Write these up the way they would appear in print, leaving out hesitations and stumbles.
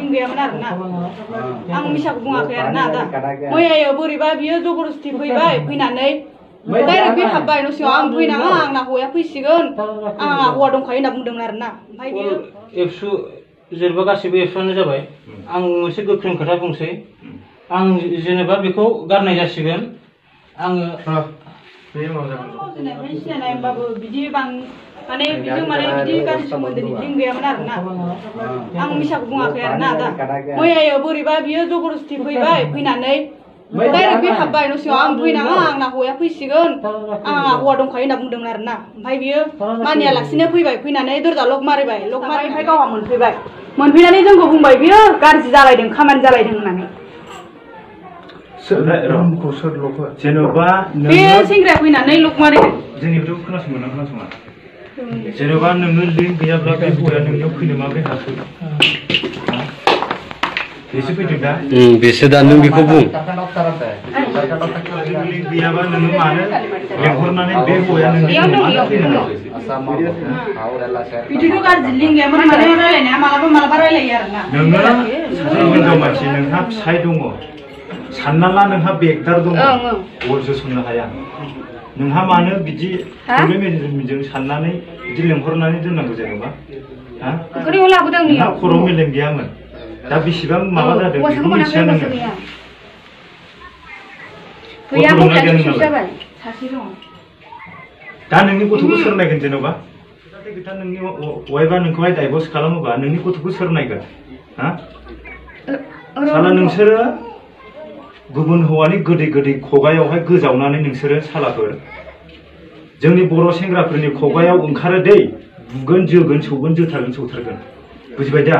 meeting गैयामोन आरोना आं मिसाखौ बुङाखै आरोना दा मैयायो बोरैबा बियो जबरदस्ति फैबाय फैनानै डाइरेक्ट बे हाबबाय न' सिङाव आं फैनाङा आंना हौवाया फैसिगोन आंहा हौवा दंखायो होनना बुंदोंमोन आरोना ओमफ्राय बियो एबसु जेनेबा गासिबो एबसुआनो जाबाय आं मोनसे गोख्रों खोथा बुंसै आं जेनेबा बेखौ गारनाय जासिगोन आङो सिनायनाय होमबाबो बिदि माने बिजों माने बिदि गाज्रि सोमोन्दोनि लिंक गैयामोन आरोना आं मिसाखौ बुङाखै आरोना दा मैयायो बोरैबा बियो जबरदस्ति फैबाय फैनानै डाइरेक्ट बे हाबबाय न' सिङाव आं फैनाङा आंना हौवाया फैसिगोन आंहा हौवा दंखायो होनना बुंदोंमोन आरोना ओमफ्राय बियो मानियालासिनो फैबाय फैनानै दरजा लक मारिबाय लक मारिनायनिफ्राय गावहा मोनफैबाय मोनफैनानै जोंखौ बुंबाय बियो गाज्रि जालायदों खामानि जालायदों होननानै जेन'बा बे सेंग्राया फैनानै लक मारिदों जोंनिफ्रायबो खोनासंगोन खोनासङा जेन'बा नोङो लिंक गैयाब्ला बे हौवाया नोंनियाव फैनो माबोरै हाखो बेसो फैदों दा बेसो दा नों बेखौ बुं लिंक गैयाबा नोङो मानो लेंहरनानै बे हौवाया नोंनियाव फैनो बिदिथ' गाज्रि लिंक गैयामोन माने रायलायनाया मालाबा मालाबा रायलायो आरोना नोङो सासे हिनजाव मानसि नोंहा फिसाय दङ सानना ला नोंहा बेगदार दङ अर जोसननो हाया नोंहा मानो बिदि प्रब्लेम साननानै बिदि लेंहरनानै दोननांगौ जेनेबा नोंहा खर' मेलेम गैयामोन दा बेसेबां माबा जादों बेखौ मिथिया नोङो दा नोंनि गथ'खौ सोर नायगोन जेनेबा खोथा नोंनि वाइफआ नोंखौहाय डाइभर्स खालामोबा नोंनि गथ'खौ सोर नायगोन हा साला नोंसोरो गुबुन हौवानि गोदै गोदै खगायावहाय गोजावनानै नोंसोरो सालाफोर जोंनि बर' सेंग्राफोरनि खगायाव ओंखारो दै बुगोन जोगोन सौगोन जोथारगोन बुजिबाय दा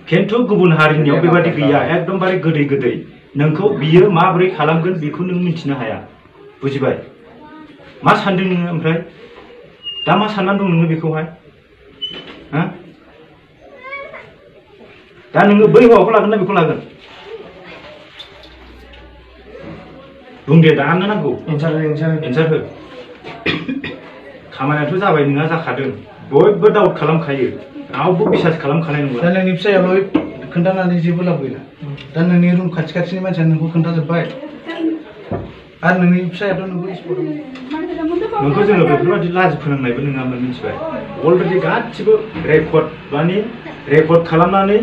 खिन्थु गुबुन हारिनियाव बेबादि गैया एकदमबारे गोदै गोदै नोंखौ बियो माबोरै खालामगोन बेखौ नों मिथिनो हाया बुजिबाय मा सानदों नोङो ओमफ्राय दा मा साननानै दं नोङो बेखौहाय हा दा नोङो बै हौवाखौ लागोन ना बेखौ लागोन बुं दे दानो नांगौ एन्सार हो खामानियाथ' जाबाय नोंहा जाखादों बयबो डाउट खालामखायो रावबो बिसास खालामखानाय नङा दा नोंनि फिसायाबो खोन्थानानै जेबो लाब गैला दा नोंनि रुम खाथि खाथिनि मानसिया नोंखौ खोन्थाजोब्बाय आरो नोंनि फिसायाथ' नोंखौ जोङो बेफोरबायदि लाजि फोनांनायबो नङामोन मिथिबाय अलरेडि गासिबो रेकर्ड खालामनानै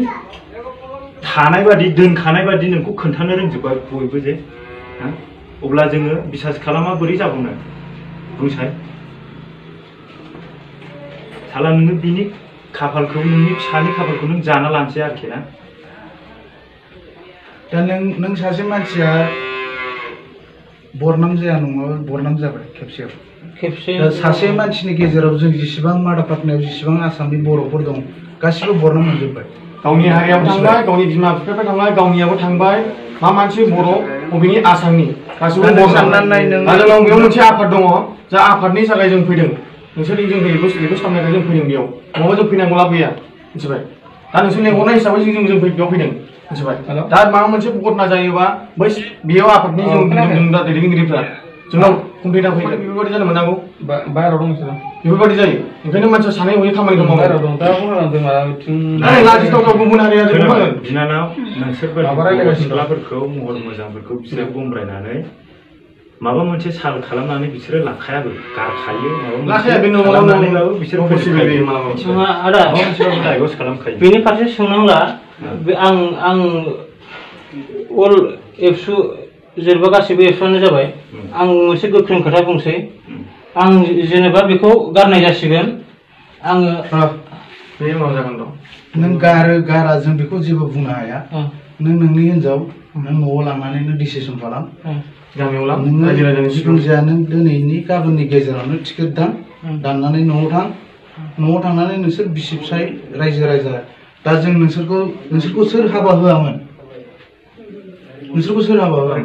थानाय बादि दोनखानाय बादि नोंखौ खोन्थानो रोंजोब्बाय बयबो जे अब्ला जोङो बिसास खालामा बोरै जाबावनो बुंसाय साला नोङो बिनि खाफालखौ नोंनि फिसानि खाफालखौ नों जाना लानोसै आरोखि ना दा नों सासे मानसिया बरनाम जाया नङा बरनाम जाबाय खेबसेयाव दा सासे मानसिनि गेजेराव जों जेसेबां मादा फाटनायाव जेसेबां आसामनि बर'फोर दं गासिबो बरनाम मोनजोब्बाय गावनि हारियाबो थांबाय गावनि बिमा बिफाफ्रा थांबाय गावनियाबो थांबाय मा मानसि बर' बबेनि आसामनि गासिबो साननानै आरो जोंनाव बेयाव मोनसे आफाद दङ जा आफादनि थाखाय जों फैदों नोंसोरनि जों बेखौ सामलायनानै जों फैदों बेयाव नङाबा जों फैनांगौ लाब गैया मिथिबाय दा नोंसोर लेंहरनाय हिसाबै जों बेयाव फैदों मिथिबाय दा माबा मोनसे घटना जायोबा बै बेयाव आफादनि जों दैदेनगिरिफ्रा जोंनाव कमप्लेना फैगोन बेफोरबायदि जानो मोननांगौ बाहेराव दं बिसोरो बेफोरबायदि जायो ओंखायनो मानसिया सानै हयै खामानिखौ मावो गुबुन हारिया बिनानाव नोंसोरबायदि सिख्लाफोरखौ महर मोजांफोरखौ बिसोरो गमब्रायनानै माबा मोनसे साल खालामनानै बिसोरो लाखायाबो गारखायो बेनि फारसे सोंनांला आं अल एबसु जेनेबा गासिबो एबसुआनो जाबाय आं मोनसे गोख्रों खोथा बुंसै आं जेनेबा बेखौ गारनाय जासिगोन आङो नों गारा जों बेखौ जेबो बुंनो हाया नों नोंनि हिनजाव नों न'आव लांनानै नों डिसिसन खालाम नोङो जिखुनु जाया नों दिनैनि गाबोननि गेजेरावनो टिकेट दाननानै न'आव थांनानै नोंसोर बिसि फिसाय रायजो राजा दा जों नोंसोरखौ सोर हाबा होआमोन नोंसोरखौ सोर हाबा होआ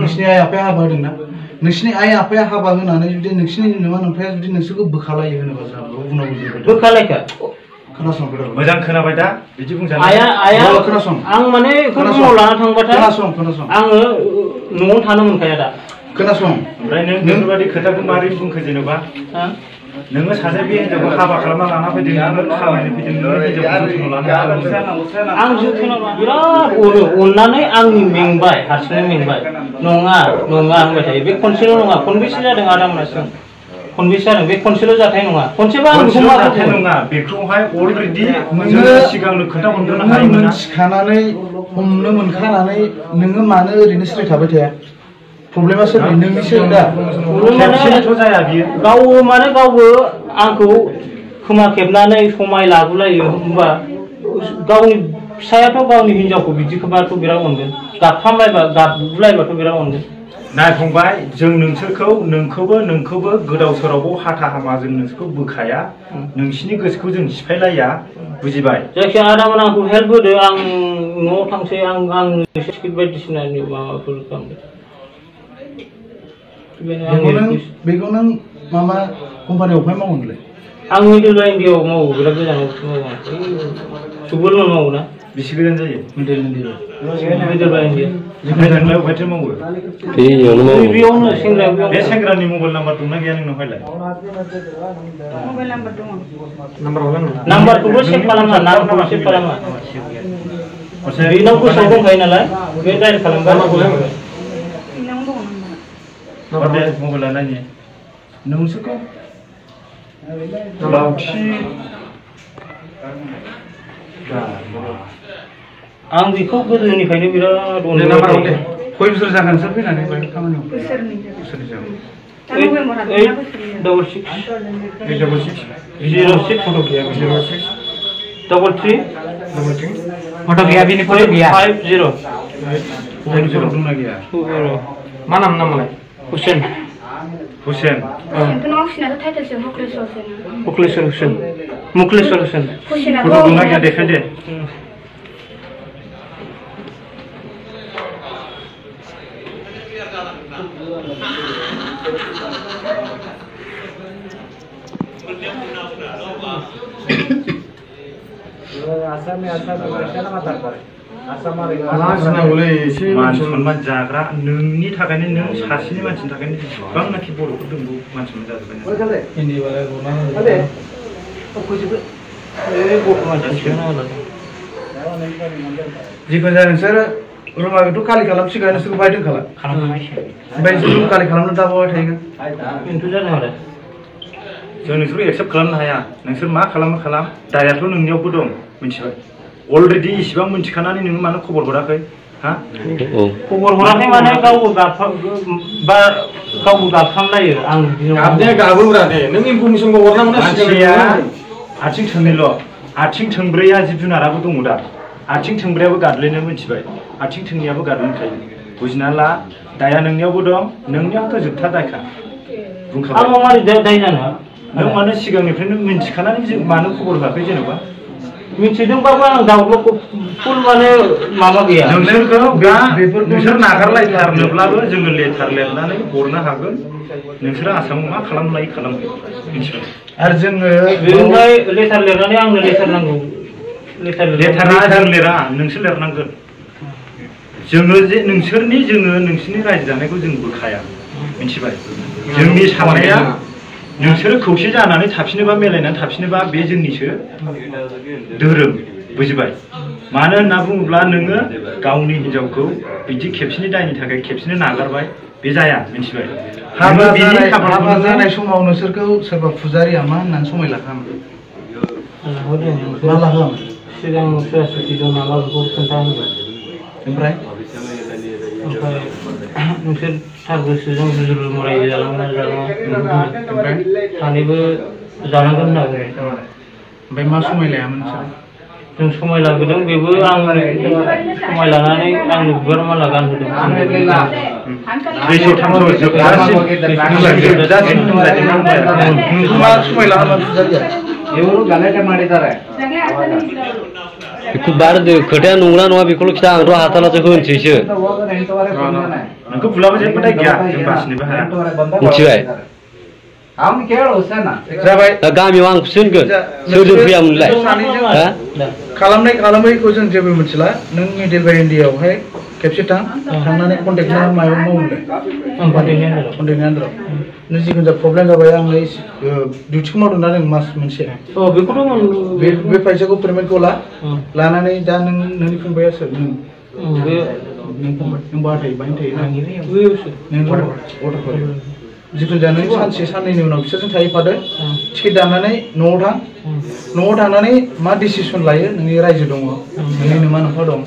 नोंसिनि आइ आफाया हाबा होदोंना नोंसिनि आइ आफाया हाबा होनानै जुदि नोंसिनि नोमा नोमफाया जुदि नोंसोरखौ बोखालायो होनोबा बोखालायखा खोनासं मोजां खोनाबाय दा बिदि बुंजानो खोनासं आं माने रुमाव लाना थांबाथाय खोनासं आङो न'आव थानो मोनखाया दा खोनासं ओमफ्राय नों बेफोरबायदि खोथाखौ मारै बुंखो जेनेबा नोङो सासे बे हिनजावखौ हाबा खालामना लाना फैदों नोङो खामायनो फैदों नोङो हिनजावखौ जोथोन लानो आं जोथोनाव बिराद अनो अननानै आंनि मेंबाय हारसिंनो मेंबाय नङा नङा होनबाय थायो बे खनसेल' नङा खनबेसे जादों आदामोनासिम खनबेसे जादों बे खनसेल' जाथाय नङा खनसेबा आं बेखौ मा जाथाय नङा बेखौहाय अलरेडि नोङो सिगांनो खोन्थाहरनो हायोमोन ना सिखानानै हमनो मोनखानानै नोङो मानो ओरैनो सिरि थाबाय थाया प्रब्लेमा सोरनि नोंनिसो दा खेबसेथ' जाया बियो गाव माने गावबो आंखौ खोमा खेबनानै समाय लाबोलायो होमबा गावनि फिसायाथ' गावनि हिनजावखौ बिदिखौबाथ' बिराद अनगोन गाबलायबाथ' बिराद अनगोन नाय फंबाय जों नोंखौबो गोदाव सोरावबो हाथा हामा जों नोंसोरखौ बोखाया नोंसिनि गोसोखौ जों सिफायलाया बुजिबाय जायखिया आदामोन आंखौ हेल्प होदो आं न'आव थांसै आं टिकेट बायदिसिनानि माबाफोर बेखौ नों मामा कम्पानियाव अफाय मावो नोंलाय आं मिडल इन्डियाआव मावो बिराद गोजानाव मावो सुबुरन मावो ना बेसे गोजान जायो मिडल इन्डिया गोजानलाय अबेहायथो मावो बेयावनो सेंग्रा बे सेंग्रानि मबाइल नाम्बार दंना गैया नोंनावहायलाय मबाइल नाम्बार दङ नाम्बारखौबो सेभ खालामा नाम्बारखौ सेभ खालामा बेनाव गोसोआव दंखायो नालाय बे डाइरेक्ट खालामबाय दे मबाइला नायनि नोंसोरखौ लावथि आं बेखौ गोदोनिफ्रायनो बिराद खय बोसोर जागोन नोंसोर फैनानै खामानियाव बोसोरनै जागोन 866 06 फट' गैया 06 33 फट' गैया बिनि फट' गैया 50 दंना गैया मा नाम नामालाय हुसेन मुखलेश्वर हुसेन फट' दंना गैया देखाय दे मान सनमान जाग्रा नोंनि थाखायनो नों सासेनि मानसिनि थाखायनो जेसेबांनाखि बर'फोर दं मान सनमान जाजोब्बाय जिखुनु जाया नोंसोर रुमाखौथ' खालि खालामसिगोन नोंसोरखौ बाहाय दोनखाला ओमफ्राय नोंसोर खालि खालामनो दा बहाय थाहैगोन जों नोंसोरखौ एक्सेप्ट खालामनो हाया नोंसोर मा खालाम दायाथ' नोंनियावबो दं मिथिबाय अलरेडि इसिबां मिथिखानानै नोङो मानो खबर हराखै हा खबर हराखै माने गावबो गाबफ्रामलायो आं गाबनाया गाबोब्रा दे नों इनफरमेसनखौ हरनांगौ ना मानसिया आथिं थोंनैल' आथिं थोंब्रैया जिब जुनाराबो दङ दा आथिं थोंब्रैयाबो गादलायनो मिथिबाय आथिं थोंनैयाबो गादलायखायो बुजिना ला दाया नोंनियावबो दं नोंनियावथ' जोबथा दायखा बुंखाबाय आं मारै दाय जानो नों मानो सिगांनिफ्रायनो मिथिखानानै मानो खबर होआखै जेनेबा मिथिदोंबाबो आं दाउल'खौ फुल माने माबा गैया नोंसोरखौ नोंसोर नागारलायथारनोब्लाबो जोङो लेटार लिरनानै हरनो हागोन नोंसोरो आसामाव मा खालामलायो खालामगोन मिथिबाय आरो जोङो बेनिफ्राय लेटार लिरनानै आंनो लेटार नांगौ लेटारा जों लिरा नोंसोर लिरनांगोन जोङो नोंसोरनि रायजो जानायखौ जों बोखाया मिथिबाय जोंनि साननाया नोंसोरो खौसे जानानै थाफिनोबा मिलायनानै थाफिनोबा बे जोंनिसो धोरोम बुजिबाय मानो होनना बुङोब्ला नोङो गावनि हिनजावखौ बिदि खेबसेनि दायनि थाखाय खेबसेनो नागारबाय बे जाया मिथिबाय हाबा जानाय समाव नोंसोरखौ सोरबा फुजारिया मा होननानै समाय लाखामोन मा लाखामोन सिगां सरासति दं नामा बेखौ खोन्थाहोबाय ओमफ्राय नोंसोर थार गोसोजों जुजुरु मराय जालांगोन सानैबो जानांगोन होनना बुङो ओमफ्राय मा समाय लायामोन जों समाय लाबोदों बेबो आं समाय लानानै आंनो बिबार माला गानहोदों बेखौ बार खोथाया नंगौना नङा बेखौल' खिथा आंथ' हाथालासो होनसैसो नोंखौ बुलाबो जेबो दाय गैया जों बासिनोबो हाया मिथिबाय जाबाय गामियाव आं होनगोन सोरजों फैयामोनलाय खालामैखौ जों जेबो मिथिला नों मिडिल बाय इन्डियाआवहाय खेबसे थांनानै कन्टेक्ट मायाव मावोलाय कन्टेक्टनि आन्दाराव नों जिखुनु जाया प्रब्लेम जाबाय आं डिउटिखौ मावदों ना नों मास मोनसे बे फैसाखौ पेमेन्टखौ लानानै दा नोंनि फंबाया सोर नों फंबाय नों बहा थायो बाहायनो थायो नों जिखुनु जाया नों सानसे साननैनि उनाव बिसोरजों थाहैफादो टिकेट दाननानै न'आव थांनानै मा डिसिसन लायो नोंनि रायजो दङ नोंनि नोमा नोंफा दं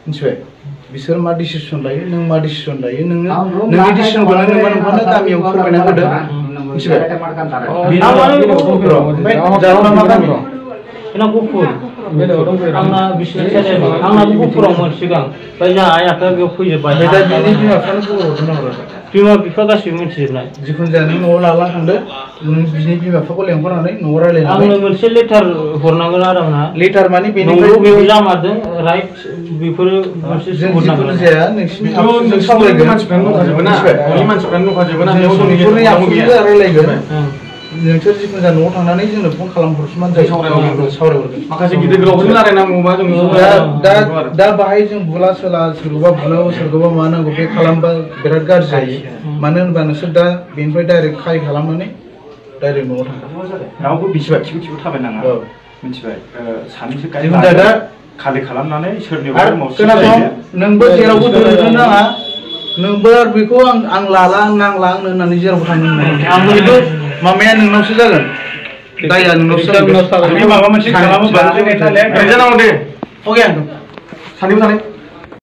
मिथिबाय बिसोर मा डिसिसन लायो नों मा डिसिसन लायो नोंनि डिसिसनखौ नों नोमा नोंफानो गामियाव फोरमायना होदो मिथिबाय जारौना मा गामि गुफुर आंना बिसिनि आंनाबो गुफुरावमोन सिगां ओमफ्राय जोंहा आइ आफाया बेयाव फैजोब्बाय दा बिनि बिमा बिफानो खबर हरदों बिमा बिफा गासिबो मिथिजोबनाय जिखुनु जाया नों न'आव लाना थांदो नों बिनि बिमा बिफाखौ लेंहरनानै न'आव रायलायनानै आंनो मोनसे लेटार हरनांगोन आरो आंना लेटार माने बेनिफ्राय बेयाव जामारदों राइट बेफोरो मोनसे जिखुनु जाया नोंसिनि जों सावरायगोन मानसिफ्रानो दंखाजोबो ना न'नि मानसिफ्रानो दंखाजोबो ना बेयाव न'खरनि आखुजों रायलायगोन नोंसोर जिखुनु जाया न'आव थांनानै जोंनो फन खालामहरसमान जायो सावरायहरगोन माखासे गिदिर गोलावफोरजों रायलायनांगौबा जों दा बाहाय जों बुला सोला सोरखौबा बुनांगौ सोरखौबा मा नांगौ बे खालामबा बिराद गाज्रि जायो मानो होनबा नोंसोर दा बेनिफ्राय डाइरेक्ट खाय खालामनानै डाइरेक्ट न'आव थांगोन रावबो बिसिबाय थिखौ थाबायनाङा मिथिबाय सानैसो दा खालि खालामनानै सोरनिबा खोनासं नोंबो जेरावबो दोननो नाङा नोंबो बेखौ आं लाला नांला आंनो होननानै जेरावबो थांनो मोननाय मामाया नोंनावसो जागोन दाया नोंनावसो जागोन माबा मोनसे खालामोबा दे अके आं सानैबो थानाय